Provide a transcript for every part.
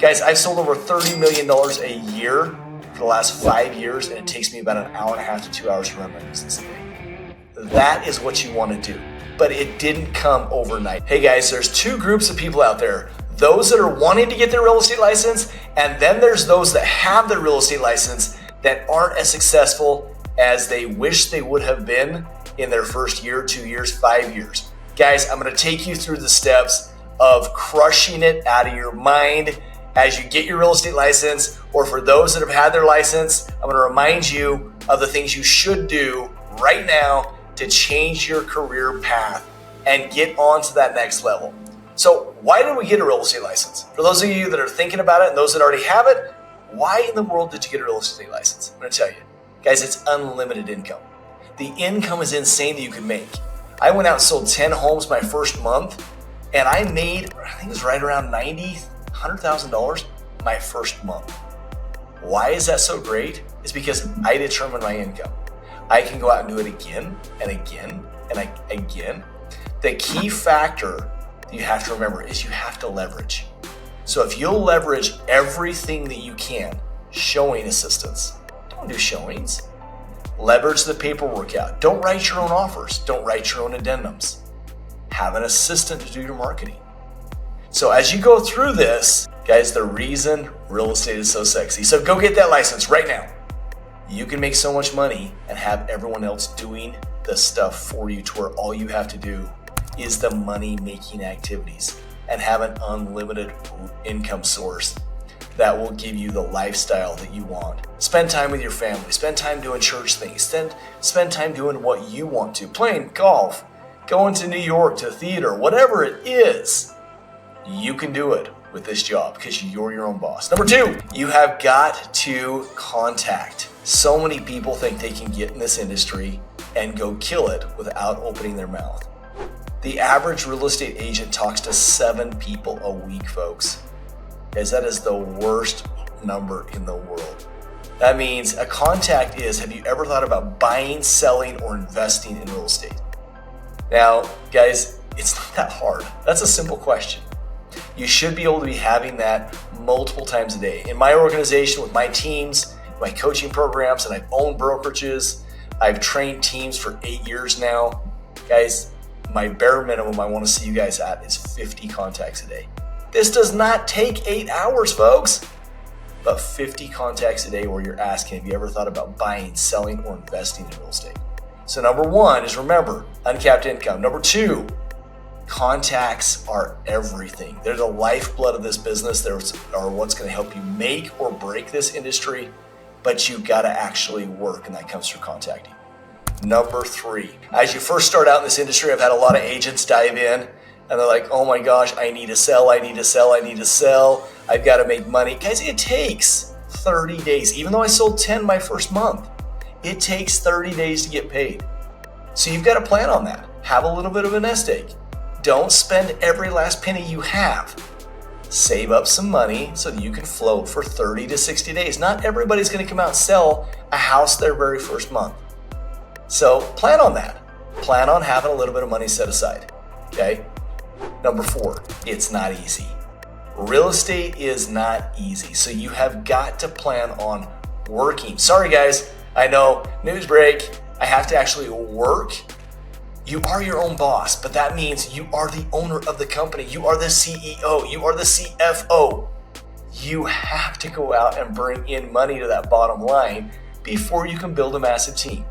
Guys, I've sold over $30 million a year for the last 5 years, and it takes me about an hour and a half to 2 hours to run my business a day. That is what you want to do, but it didn't come overnight. Hey guys, there's two groups of people out there. Those that are wanting to get their real estate license, and then there's those that have their real estate license that aren't as successful as they wish they would have been in their first year, 2 years, 5 years. Guys, I'm going to take you through the steps of crushing it out of your mind as you get your real estate license, or for those that have had their license, I'm going to remind you of the things you should do right now to change your career path and get on to that next level. So why did we get a real estate license? For those of you that are thinking about it and those that already have it, why in the world did you get a real estate license? I'm going to tell you. Guys, it's unlimited income. The income is insane that you can make. I went out and sold 10 homes my first month, and I made, I think it was right around $100,000 my first month. Why is that so great? It's because I determine my income. I can go out and do it again and again and again. The key factor that you have to remember is you have to leverage. So if you'll leverage everything that you can, showing assistance, don't do showings. Leverage the paperwork out. Don't write your own offers. Don't write your own addendums. Have an assistant to do your marketing. So as you go through this, guys, the reason real estate is so sexy. So go get that license right now. You can make so much money and have everyone else doing the stuff for you to where all you have to do is the money making activities and have an unlimited income source that will give you the lifestyle that you want. Spend time with your family, spend time doing church things, spend time doing what you want to, playing golf, going to New York to theater, whatever it is. You can do it with this job because you're your own boss. Number two, you have got to contact. So many people think they can get in this industry and go kill it without opening their mouth. The average real estate agent talks to 7 people a week, folks. Guys, that is the worst number in the world. That means a contact is, have you ever thought about buying, selling, or investing in real estate? Now, guys, it's not that hard. That's a simple question. You should be able to be having that multiple times a day. In my organization, with my teams, my coaching programs, and I've owned brokerages, I've trained teams for 8 years now. Guys, my bare minimum I want to see you guys at is 50 contacts a day. This does not take 8 hours, folks, but 50 contacts a day where you're asking, have you ever thought about buying, selling, or investing in real estate? So number 1 is, remember, uncapped income. Number 2, contacts are everything. They're the lifeblood of this business. They are what's going to help you make or break this industry, but you got to actually work, and that comes through contacting. Number 3, as you first start out in this industry, I've had a lot of agents dive in, and they're like, oh my gosh, I need to sell, I need to sell, I need to sell. I've got to make money. Guys, it takes 30 days. Even though I sold 10 my first month, it takes 30 days to get paid. So you've got to plan on that. Have a little bit of a nest egg. Don't spend every last penny you have. Save up some money so that you can float for 30 to 60 days. Not everybody's going to come out and sell a house their very first month. So plan on that. Plan on having a little bit of money set aside. Okay? Number 4, it's not easy. Real estate is not easy. So you have got to plan on working. Sorry guys, I know, news break. I have to actually work. You are your own boss, but that means you are the owner of the company. You are the CEO. You are the CFO. You have to go out and bring in money to that bottom line before you can build a massive team,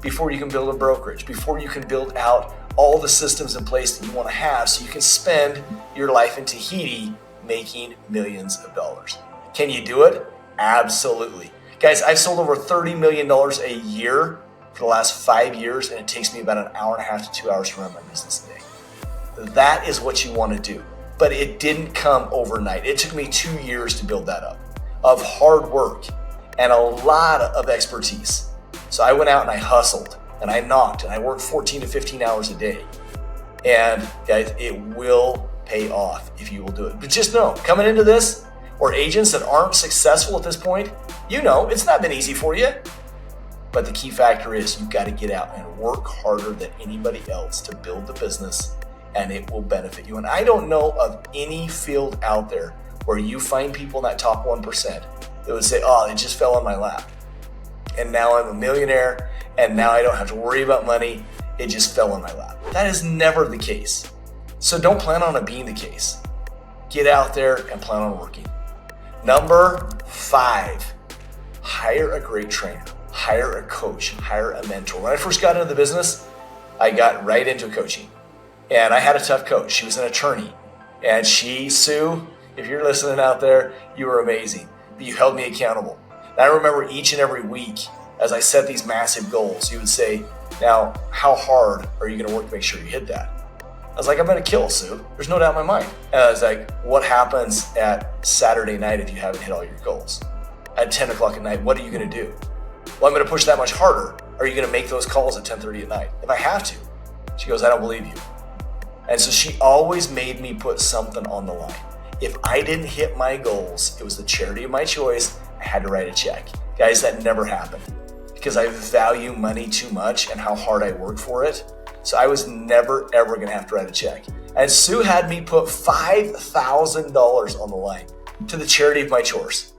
before you can build a brokerage, before you can build out all the systems in place that you want to have so you can spend your life in Tahiti making millions of dollars. Can you do it? Absolutely. Guys, I've sold over $30 million a year for the last 5 years, and it takes me about an hour and a half to 2 hours to run my business a day. That is what you want to do. But it didn't come overnight. It took me 2 years to build that up of hard work and a lot of expertise. So I went out and I hustled and I knocked and I worked 14 to 15 hours a day. And guys, it will pay off if you will do it. But just know, coming into this, or agents that aren't successful at this point, you know, it's not been easy for you. But the key factor is you've got to get out and work harder than anybody else to build the business, and it will benefit you. And I don't know of any field out there where you find people in that top 1% that would say, oh, it just fell in my lap. And now I'm a millionaire, and now I don't have to worry about money. It just fell in my lap. That is never the case. So don't plan on it being the case. Get out there and plan on working. Number 5, hire a great trainer, hire a coach, hire a mentor. When I first got into the business, I got right into coaching. And I had a tough coach. She was an attorney. And Sue, if you're listening out there, you were amazing. But you held me accountable. And I remember each and every week as I set these massive goals, you would say, now, how hard are you going to work to make sure you hit that? I was like, I'm going to kill, Sue. There's no doubt in my mind. And I was like, what happens at Saturday night if you haven't hit all your goals? At 10 o'clock at night, what are you going to do? Well, I'm going to push that much harder. Are you going to make those calls at 10:30 at night? If I have to. She goes, I don't believe you. And so she always made me put something on the line. If I didn't hit my goals, it was the charity of my choice. I had to write a check. Guys, that never happened because I value money too much and how hard I work for it. So I was never, ever going to have to write a check. And Sue had me put $5,000 on the line to the charity of my choice.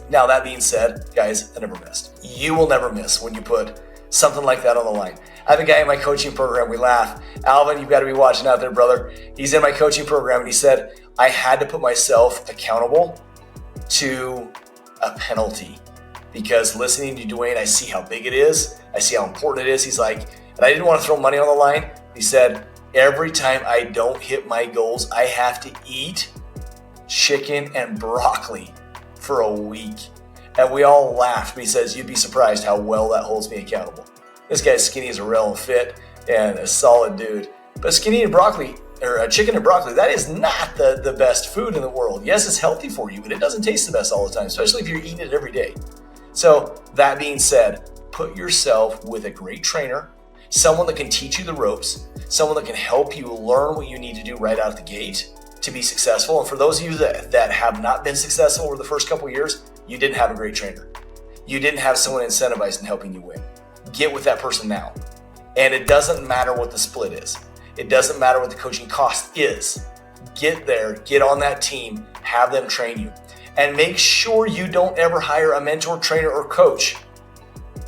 Now, that being said, guys, I never missed. You will never miss when you put something like that on the line. I have a guy in my coaching program, we laugh. Alvin, you've got to be watching out there, brother. He's in my coaching program and he said, I had to put myself accountable to a penalty because listening to Dwayne, I see how big it is. I see how important it is. He's like, and I didn't want to throw money on the line. He said, every time I don't hit my goals, I have to eat chicken and broccoli for a week. And we all laughed. But he says, you'd be surprised how well that holds me accountable. This guy's skinny as a rail and fit and a solid dude. But skinny and broccoli, or chicken and broccoli, that is not the best food in the world. Yes, it's healthy for you, but it doesn't taste the best all the time, especially if you're eating it every day. So that being said, put yourself with a great trainer, someone that can teach you the ropes, someone that can help you learn what you need to do right out of the gate to be successful. And for those of you that have not been successful over the first couple of years, you didn't have a great trainer. You didn't have someone incentivized and helping you win. Get with that person now. And it doesn't matter what the split is. It doesn't matter what the coaching cost is. Get there, get on that team, have them train you. And make sure you don't ever hire a mentor, trainer, or coach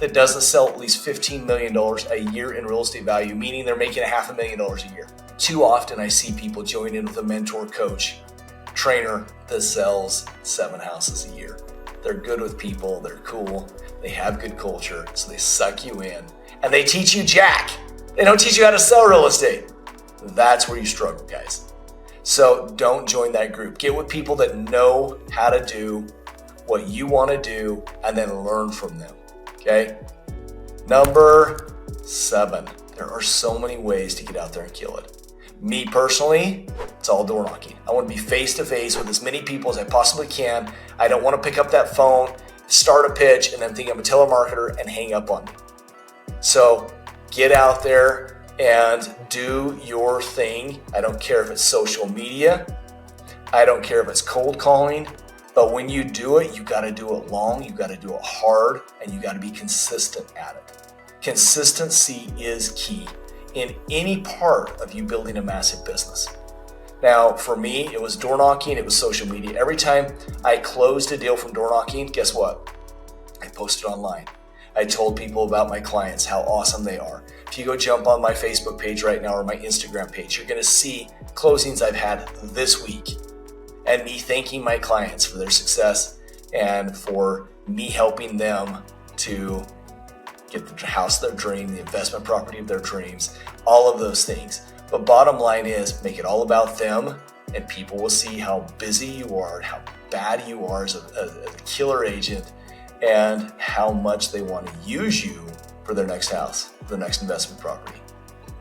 that doesn't sell at least $15 million a year in real estate value, meaning they're making $500,000 a year. Too often I see people join in with a mentor, coach, trainer that sells 7 houses a year. They're good with people, they're cool, they have good culture, so they suck you in, and they teach you jack. They don't teach you how to sell real estate. That's where you struggle, guys. So don't join that group. Get with people that know how to do what you want to do and then learn from them, okay? Number 7, there are so many ways to get out there and kill it. Me personally, it's all door knocking. I want to be face to face with as many people as I possibly can. I don't want to pick up that phone, start a pitch, and then think I'm a telemarketer and hang up on me. So get out there and do your thing. I don't care if it's social media. I don't care if it's cold calling. But when you do it, you got to do it long, you got to do it hard, and you got to be consistent at it. Consistency is key in any part of you building a massive business. Now, for me, it was door knocking, it was social media. Every time I closed a deal from door knocking, guess what? I posted online. I told people about my clients, how awesome they are. If you go jump on my Facebook page right now or my Instagram page, you're gonna see closings I've had this week and me thanking my clients for their success and for me helping them to get the house of their dream, the investment property of their dreams, all of those things. But bottom line is, make it all about them, and people will see how busy you are and how bad you are as a killer agent and how much they want to use you for their next house, for their next investment property,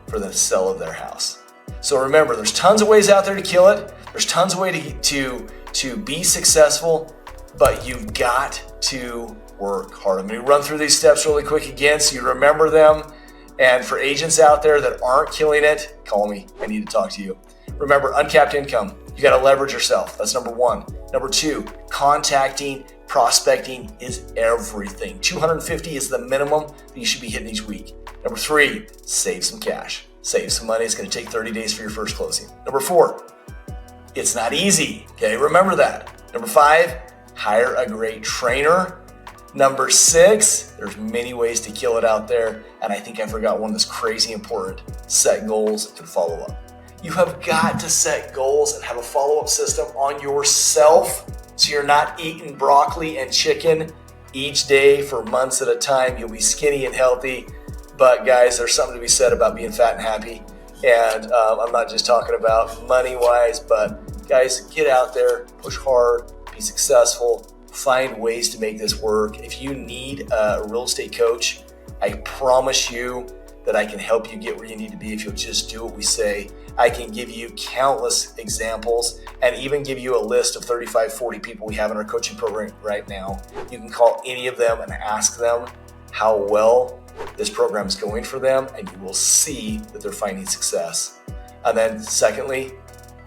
for the sale of their house. So remember, there's tons of ways out there to kill it. There's tons of ways to be successful, but you've got to work hard. I'm going to run through these steps really quick again so you remember them. And for agents out there that aren't killing it, call me. I need to talk to you. Remember, uncapped income. You got to leverage yourself. That's number 1. Number 2, contacting, prospecting is everything. 250 is the minimum that you should be hitting each week. Number 3, save some cash. Save some money. It's going to take 30 days for your first closing. Number 4, It's not easy. Okay, remember that. Number 5, hire a great trainer. Number 6, there's many ways to kill it out there. And I think I forgot one that's crazy important. Set goals and follow up. You have got to set goals and have a follow-up system on yourself so you're not eating broccoli and chicken each day for months at a time. You'll be skinny and healthy. But guys, there's something to be said about being fat and happy. And I'm not just talking about money-wise, but guys, get out there, push hard, be successful, find ways to make this work. If you need a real estate coach, I promise you that I can help you get where you need to be if you'll just do what we say. I can give you countless examples and even give you a list of 35, 40 people we have in our coaching program right now. You can call any of them and ask them how well this program is going for them, and you will see that they're finding success. And then secondly,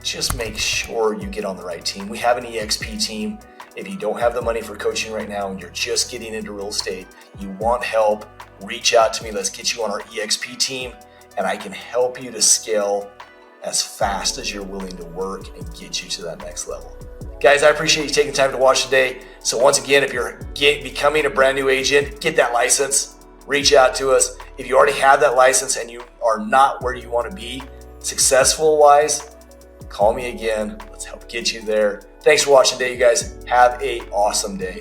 just make sure you get on the right team. We have an EXP team. If you don't have the money for coaching right now and you're just getting into real estate, you want help, reach out to me. Let's get you on our EXP team, and I can help you to scale as fast as you're willing to work and get you to that next level. Guys, I appreciate you taking time to watch today. So once again, if you're becoming a brand new agent, get that license, reach out to us. If you already have that license and you are not where you want to be successful wise, call me again. Let's help get you there. Thanks for watching today, you guys. Have an awesome day.